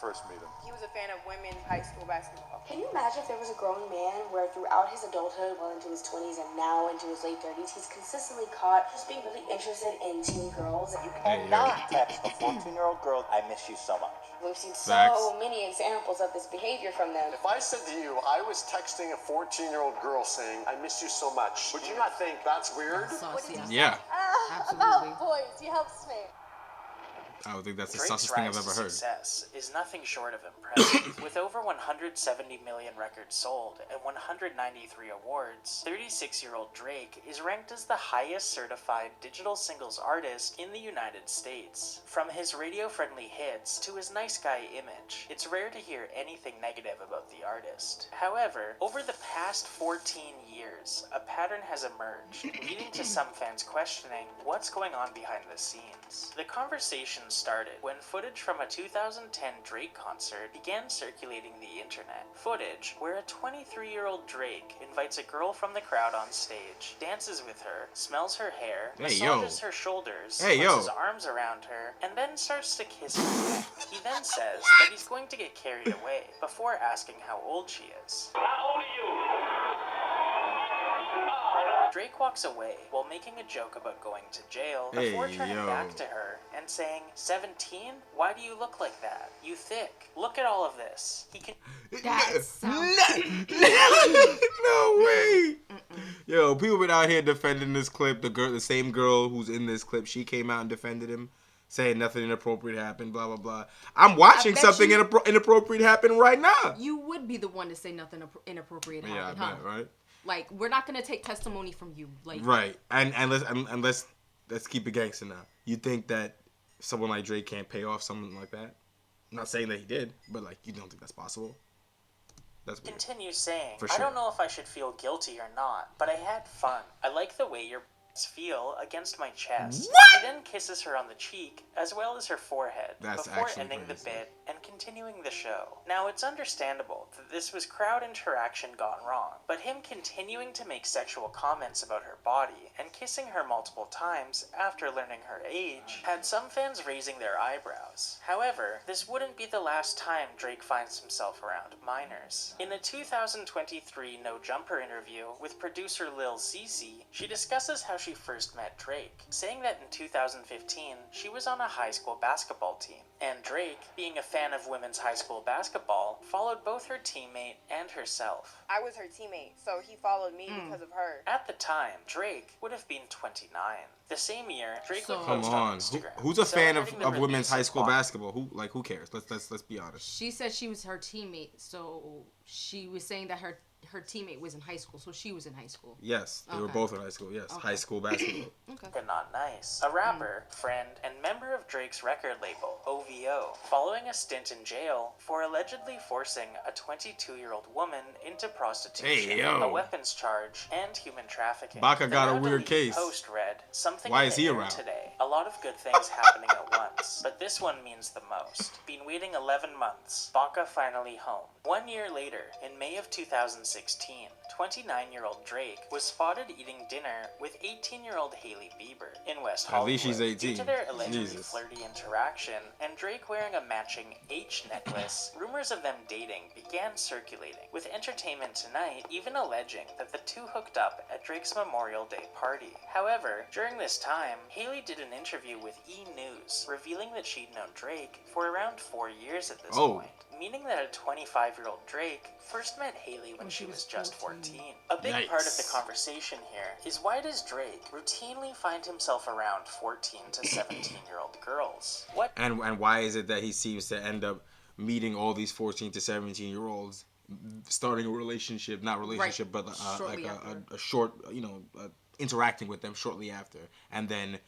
first meet him? He was a fan of women's high school basketball. Can you imagine if there was a grown man where throughout his adulthood, well into his 20s and now into his late 30s, he's consistently caught just being really interested in teen girls? You cannot text a 14-year-old girl, I miss you so much. We've seen Facts. so many examples of this behavior from them. If I said to you, I was texting a 14-year-old girl saying, I miss you so much, would you not think that's weird? Yeah. Absolutely. About boys, he helps me. I would think that's the Drake's sussest thing I've rise ever to heard. success is nothing short of impressive. With over 170 million records sold and 193 awards, 36-year-old Drake is ranked as the highest certified digital singles artist in the United States. From his radio-friendly hits to his nice guy image, it's rare to hear anything negative about the artist. However, over the past 14 years, a pattern has emerged, leading to some fans questioning what's going on behind the scenes. The conversation started when footage from a 2010 Drake concert began circulating the internet. Footage where a 23-year-old Drake invites a girl from the crowd on stage, dances with her, smells her hair, massages her shoulders, puts his arms around her, and then starts to kiss her. He then says that he's going to get carried away before asking how old she is. How old are you? Drake walks away while making a joke about going to jail before turning back to her and saying, 17? Why do you look like that? You thick. Look at all of this. He can... No way. Yo, people been out here defending this clip. The same girl who's in this clip, she came out and defended him, saying nothing inappropriate happened, blah, blah, blah. I'm watching something inappropriate happen right now. You would be the one to say nothing inappropriate happened, I bet, right? Like, we're not gonna take testimony from you, like. Right, and let's keep it gangster now. You think that someone like Drake can't pay off someone like that? I'm not saying that he did, but like, you don't think that's possible? That's weird. Continues saying, For sure. I don't know if I should feel guilty or not, but I had fun. I like the way your feel against my chest. What? He then kisses her on the cheek as well as her forehead before ending the bit and continuing the show. Now, it's understandable that this was crowd interaction gone wrong, but him continuing to make sexual comments about her body and kissing her multiple times after learning her age had some fans raising their eyebrows. However, this wouldn't be the last time Drake finds himself around minors. In a 2023 No Jumper interview with producer Lil Cece, she discusses how she first met Drake, saying that in 2015 she was on a high school basketball team, and Drake, being a fan of women's high school basketball, followed both her teammate and herself. I was her teammate, so he followed me because of her. At the time, Drake would have been 29. The same year, Drake would Come post on, on Instagram. who's a fan celebrating the of women's release high of school Pop- basketball? Who cares? Let's be honest. She said she was her teammate, so she was saying that her teammate was in high school, so she was in high school. Yes, they were both in high school. Yes, high school basketball. But not nice. A rapper, friend, and member of Drake's record label, OVO, following a stint in jail for allegedly forcing a 22-year-old woman into prostitution, a weapons charge, and human trafficking. Baka got a The weird Lead case. Post read, something Why in is the he air around? today. A lot of good things happening at once, but this one means the most. Been waiting 11 months. Baka finally home. 1 year later, in May of 2016, 29-year-old Drake was spotted eating dinner with 18-year-old Hailey Bieber in West Hollywood. At least she's 18. Due to their allegedly Jesus. flirty interaction and Drake wearing a matching H necklace, rumors of them dating began circulating, with Entertainment Tonight even alleging that the two hooked up at Drake's Memorial Day party. However, during this time, Hailey did an interview with E! News, revealing that she'd known Drake for around 4 years at this point, meaning that a 25-year-old Drake first met Hailey when she was just 14. A big part of the conversation here is, why does Drake routinely find himself around 14 to 17-year-old girls? What? And why is it that he seems to end up meeting all these 14 to 17-year-olds, starting a relationship, not relationship, but like a short, interacting with them shortly after, and then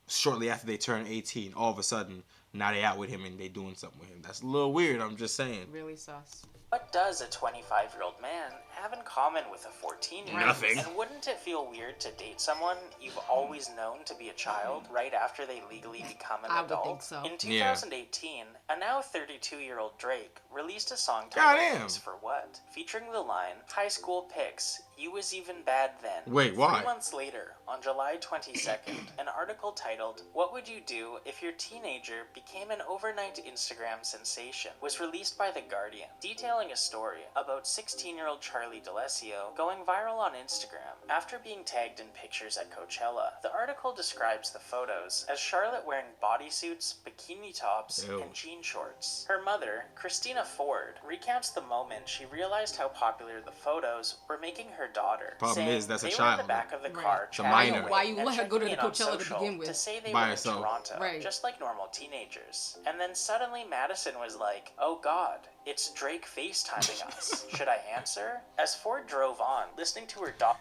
shortly after they turn 18, all of a sudden, now they out with him and they doing something with him. That's a little weird, I'm just saying. Really sus. What does a 25-year-old man have in common with a 14-year-old? Nothing. And wouldn't it feel weird to date someone you've always known to be a child right after they legally become an I would adult? think so. In 2018, a now 32-year-old Drake released a song Goddamn. titled Ace for What, featuring the line, "High school pics, you was even bad then." Wait, why? 3 months later, on July 22nd, an article titled, "What Would You Do If Your Teenager Became an Overnight Instagram Sensation" was released by The Guardian, detailing a story about 16-year-old Charlie D'Alessio going viral on Instagram after being tagged in pictures at Coachella. The article describes the photos as Charlotte wearing bodysuits, bikini tops, Ew. and jean shorts. Her mother, Christina Ford, recounts the moment she realized how popular the photos were making her daughter. Problem saying is, that's a they were child, in the back of the Right. car It's a chatting minor. away Why you and let her go to checking the in on Coachella to social begin with? to say they By were herself. in Toronto, Right. just like normal teenagers. And then suddenly Madison was like, "Oh God, it's Drake FaceTiming us. Should I answer?" As Ford drove on, listening to her daughter.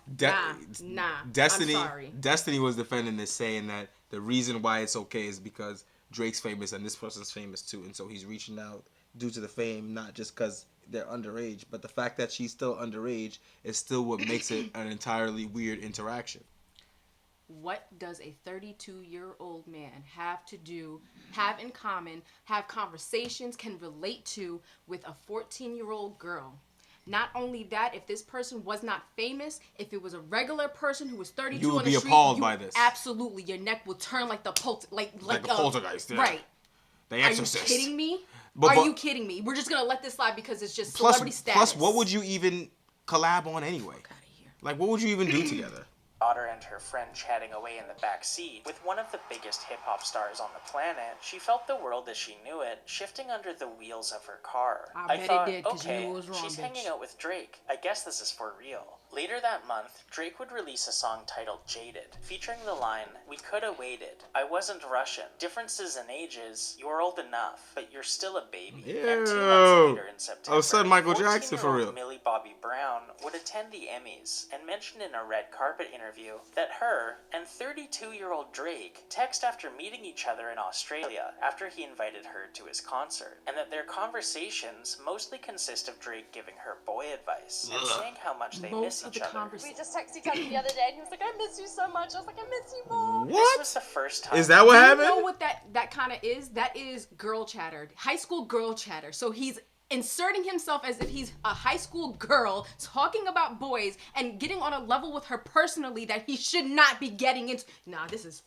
Nah. Destiny. I'm sorry. Destiny was defending this, saying that the reason why it's okay is because Drake's famous and this person's famous too, and so he's reaching out due to the fame, not just because they're underage, but the fact that she's still underage is still what makes it an entirely weird interaction. What does a 32-year-old man have in common, have conversations, can relate to with a 14-year-old girl? Not only that, if this person was not famous, if it was a regular person who was 32 You would on the be street, appalled by this. Absolutely, your neck will turn like the like the poltergeist, yeah. Right. The Are you Exorcist. kidding me? But- Are you kidding me? We're just gonna let this slide because it's just Plus, celebrity status. what would you even collab on anyway? Outta here. Like, what would you even do together? And her friend chatting away in the back seat with one of the biggest hip-hop stars on the planet, she felt the world as she knew it shifting under the wheels of her car. I bet it thought, did, 'cause you okay, knew it was wrong, she's bitch. hanging out with Drake. I guess this is for real. Later that month, Drake would release a song titled Jaded, featuring the line, "We coulda waited. I wasn't Russian. Differences in ages. You're old enough, but you're still a baby." And 2 months later in September, Oh, son, Michael Jackson for 14-year-old real. Millie Bobby Brown would attend the Emmys and mentioned in a red carpet interview that her and 32-year-old Drake text after meeting each other in Australia after he invited her to his concert, and that their conversations mostly consist of Drake giving her boy advice and saying how much they miss Most of each the other. We just texted each other the other day, and he was like, "I miss you so much." I was like, "I miss you more." This was the first time. Is that what You happened? know what that kind of is? That is girl chatter, high school girl chatter. So he's inserting himself as if he's a high school girl talking about boys and getting on a level with her personally that he should not be getting into. Nah, this is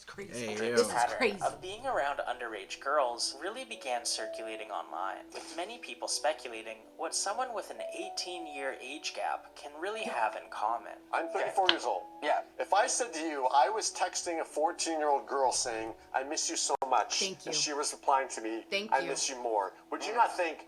crazy. Hey, This is pattern crazy. of being around underage girls really began circulating online, with many people speculating what someone with an 18-year age gap can really have in common. I'm 34 years old. Yeah. If I said to you, I was texting a 14-year-old girl saying, "I miss you so much," Thank you. and she was replying to me, Thank "I you. miss you more," would you not think,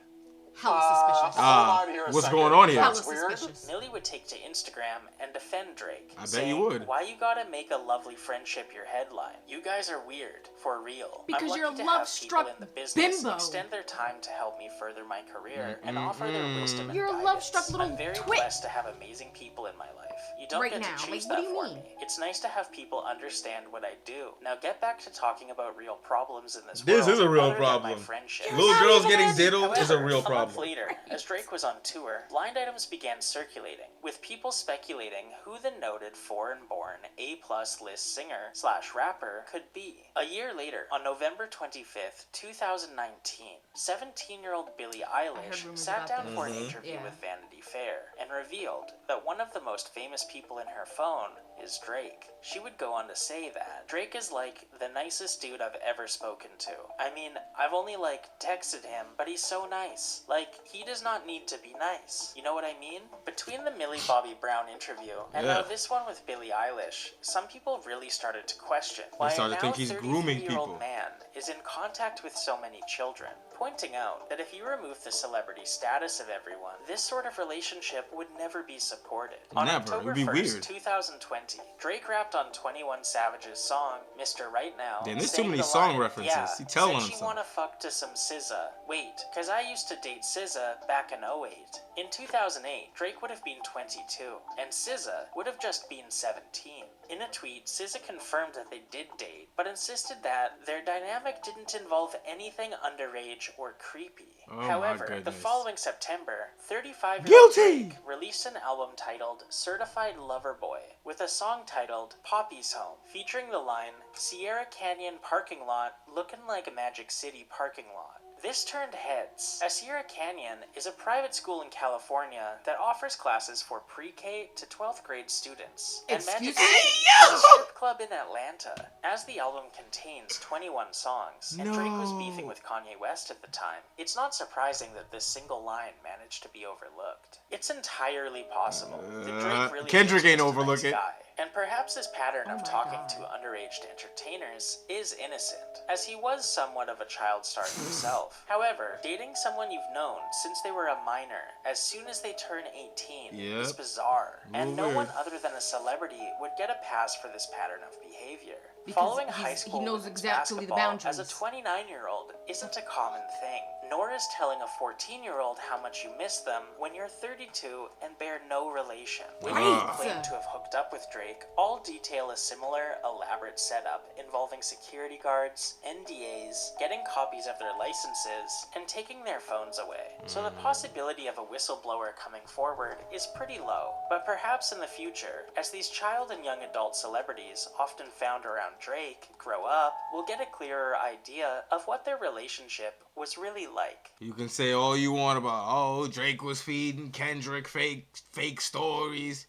Hella suspicious. hold on here a what's second, going on here? that's Hella weird? suspicious. Millie would take to Instagram and defend Drake. I bet saying, you would. "Why you gotta make a lovely friendship your headline? You guys are weird, for real. Because I'm you're lucky a to have love-struck people in the business bimbo. extend their time to help me further my career and offer their wisdom and You're a guidance. love-struck little I'm very twit. blessed to have amazing people in my life. You don't Right get now. to choose Like, what that do you for mean? me. It's nice to have people understand what I do. Now get back to talking about real problems in this This world. is a real other than my problem. friendship. Little not girls even getting in. diddled is a However, real a month problem. later, as Drake was on tour, blind items began circulating, with people speculating who the noted foreign-born A-plus list singer/rapper could be. A year later, on November 25th, 2019, 17-year-old Billie Eilish rumors sat about down this. for an interview Yeah. with Vanity Fair and revealed that one of the most famous people in her phone is Drake. She would go on to say that Drake is like the nicest dude I've ever spoken to. I mean, I've only texted him, but he's so nice. He does not need to be nice. You know what I mean? Between the Millie Bobby Brown interview and now Yeah. this one with Billie Eilish, some people really started to question why started a to now think he's grooming 33-year-old people. man is in contact with so many children, pointing out that if you remove the celebrity status of everyone, this sort of relationship would never be supported. On Never. It October would be 1st, weird. 2020, Drake rapped on 21 Savage's song, Mr. Right Now. Damn, there's too saying many the song line, references. Yeah, He telling said on she himself. wanna fuck to some SZA. Wait, cause I used to date SZA back in 08. In 2008, Drake would have been 22, and SZA would have just been 17. In a tweet, SZA confirmed that they did date, but insisted that their dynamic didn't involve anything underage or creepy. Oh However, my the goodness. following September, 35-year-old Guilty! Drake released an album titled Certified Lover Boy, with a song titled Poppy's Home, featuring the line, Sierra Canyon parking lot looking like a Magic City parking lot. This turned heads, as Sierra Canyon is a private school in California that offers classes for pre-K to 12th grade students. And Magic City is a strip club in Atlanta, as the album contains 21 songs, and Drake was beefing with Kanye West at the time. It's not surprising that this single line managed to be overlooked. It's entirely possible that Drake really Kendrick is ain't just a overlook nice it. guy. And perhaps this pattern of my talking God. to underage entertainers is innocent, as he was somewhat of a child star himself. However, dating someone you've known since they were a minor as soon as they turn 18 is Yep. bizarre, and no Weird. one other than a celebrity would get a pass for this pattern of behavior. Because Following he's- high he school knows women's exactly the basketball as a boundaries. 29-year-old isn't a common thing, nor is telling a 14-year-old how much you miss them when you're 32 and bear no relation. Women who Right. claim to have hooked up with Drake all detail a similar, elaborate setup involving security guards, NDAs, getting copies of their licenses, and taking their phones away. So the possibility of a whistleblower coming forward is pretty low. But perhaps in the future, as these child and young adult celebrities often found around Drake grow up, we'll get a clearer idea of what their relationship was really like. You can say all you want about, oh, Drake was feeding Kendrick fake stories.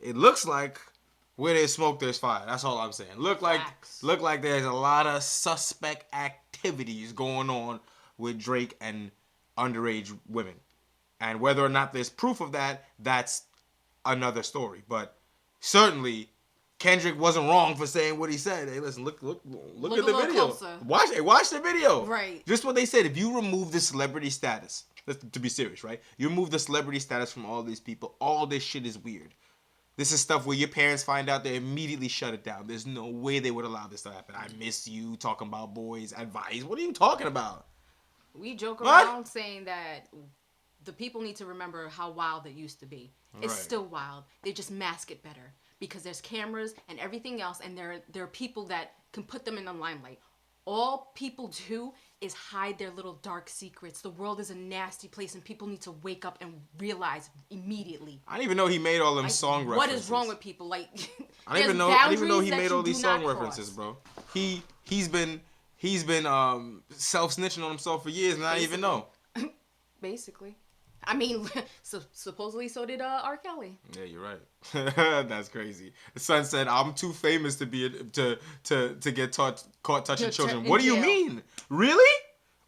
It looks like where there's smoke, there's fire. That's all I'm saying. Look like there's a lot of suspect activities going on with Drake and underage women. And whether or not there's proof of that, that's another story. But certainly Kendrick wasn't wrong for saying what he said. Hey, listen, look Look at a the little video. closer. Watch the video. Right. Just what they said. If you remove the celebrity status, to be serious, right? You remove the celebrity status from all these people. All this shit is weird. This is stuff where your parents find out, they immediately shut it down. There's no way they would allow this to happen. I miss you, talking about boys, advice. What are you talking about? We joke What? around saying that the people need to remember how wild it used to be. It's Right. still wild. They just mask it better because there's cameras and everything else, and there are people that can put them in the limelight. All people do is hide their little dark secrets. The world is a nasty place, and people need to wake up and realize immedially. I didn't even know he made all them Like, song what references. is wrong with people? Like, I didn't even know he made all these song references, bro. He's been self-snitching on himself for years, and I didn't even know. Basically. I mean, supposedly so did R. Kelly. Yeah, you're right. That's crazy. The son said, "I'm too famous to be to get caught touching children." In What do you jail. mean? Really?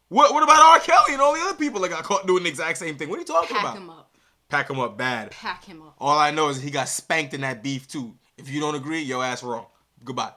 What about R. Kelly and all the other people that got caught doing the exact same thing? What are you talking about? Pack him up. Pack him up bad. Pack him up. All I know is he got spanked in that beef too. If you don't agree, your ass wrong. Goodbye.